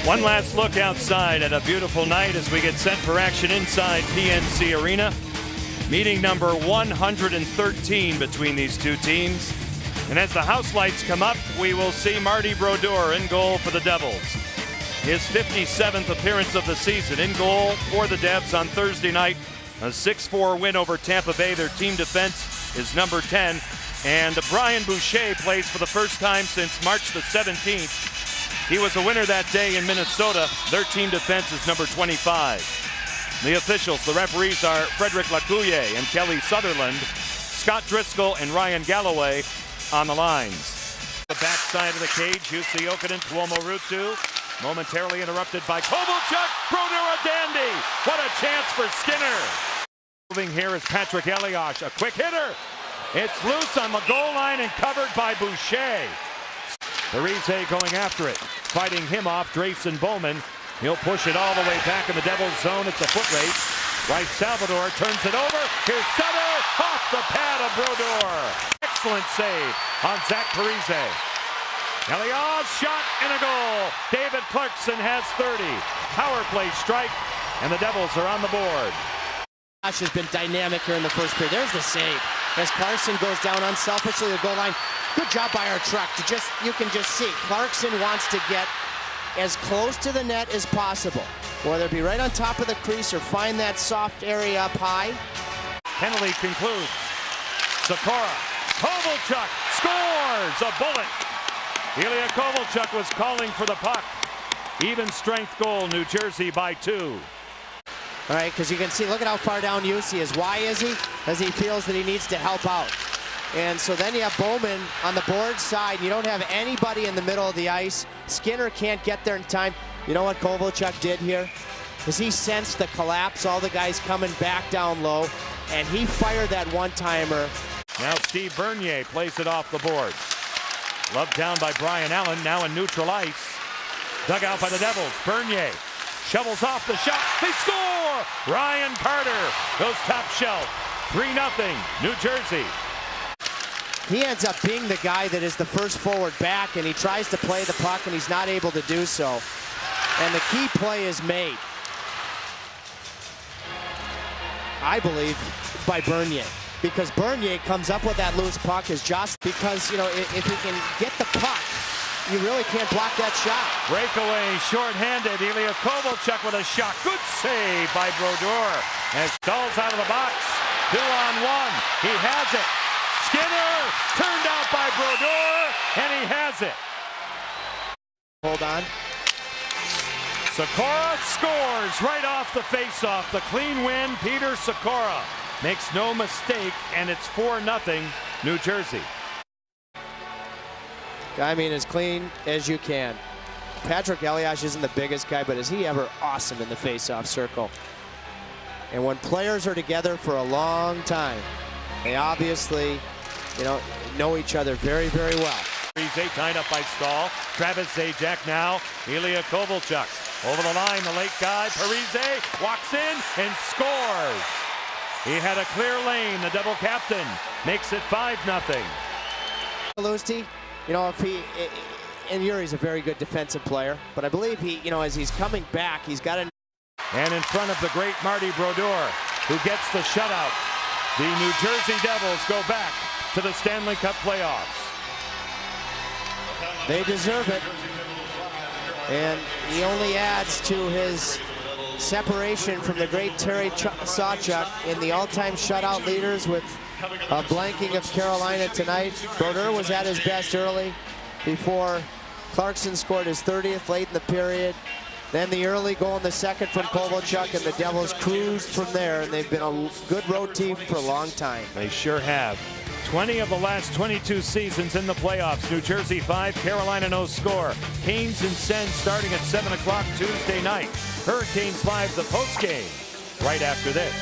One last look outside at a beautiful night as we get set for action inside PNC Arena. Meeting number 113 between these two teams. And as the house lights come up, we will see Marty Brodeur in goal for the Devils. His 57th appearance of the season in goal for the Devs on Thursday night. A 6-4 win over Tampa Bay. Their team defense is number 10. And Brian Boucher plays for the first time since March the 17th. He was a winner that day in Minnesota. Their team defense is number 25. The officials, the referees are Frederick Lacoullier and Kelly Sutherland, Scott Driscoll and Ryan Galloway on the lines. The backside of the cage, Jussi Jokinen, Tuomo Ruutu, momentarily interrupted by Kovalchuk. Brodeur a dandy. What a chance for Skinner. Moving here is Patrik Elias, a quick hitter. It's loose on the goal line and covered by Boucher. Parise going after it, fighting him off, Drayson Bowman. He'll push it all the way back in the Devils zone. It's a foot race. Rice Salvador turns it over. Here's Sutter off the pad of Brodeur. Excellent save on Zach Parise. Elias shot and a goal. David Clarkson has 30. Power play strike, and the Devils are on the board. Josh has been dynamic here in the first period. There's the save. As Clarkson goes down unselfishly the goal line. Good job by our truck. You can just see Clarkson wants to get as close to the net as possible, whether it be right on top of the crease or find that soft area up high. Penalty concludes. Sikora, Kovalchuk scores a bullet. Ilya Kovalchuk was calling for the puck. Even strength goal, New Jersey by 2. All right, because you can see, look at how far down Jussi is. Why is he? Because he feels that he needs to help out. And so then you have Bowman on the board side. You don't have anybody in the middle of the ice. Skinner can't get there in time. You know what Kovalchuk did here? Is he sensed the collapse, all the guys coming back down low, and he fired that one-timer. Now Steve Bernier plays it off the boards. Loved down by Brian Allen, now in neutral ice. Dug out by the Devils. Bernier shovels off the shot. They score! Ryan Carter goes top shelf. 3-0, New Jersey. He ends up being the guy that is the first forward back, and he tries to play the puck, and he's not able to do so. And the key play is made, I believe, by Bernier. Because Bernier comes up with that loose puck is just because, you know, if he can get the puck, you really can't block that shot. Breakaway, short-handed. Ilya Kovalchuk with a shot. Good save by Brodeur. As Stahl's out of the box. 2-on-1. He has it. Skinner turned out by Brodeur, and he has it. Hold on. Sikora scores right off the faceoff. The clean win, Peter Sikora makes no mistake, and it's 4-0 New Jersey. I mean, as clean as you can. Patrik Elias isn't the biggest guy, but is he ever awesome in the faceoff circle. And when players are together for a long time, they obviously, you know each other very, very well. Parise tied up by Stahl. Travis Zajac now. Ilya Kovalchuk over the line. The late guy. Parise walks in and scores. He had a clear lane. The Devil captain makes it 5-0. Lusty, you know, and Yuri's a very good defensive player, but I believe he, you know, as he's coming back, he's got a. And in front of the great Marty Brodeur, who gets the shutout, the New Jersey Devils go back to the Stanley Cup playoffs. They deserve it. And he only adds to his separation from the great Terry Sawchuk in the all-time shutout leaders with a blanking of Carolina tonight. Brodeur was at his best early before Clarkson scored his 30th late in the period. Then the early goal in the second from Kovalchuk, and the Devils cruised from there, and they've been a good road team for a long time. They sure have. 20 of the last 22 seasons in the playoffs. New Jersey 5, Carolina no score. Canes and Sens starting at 7 o'clock Tuesday night. Hurricanes Live, the postgame, right after this.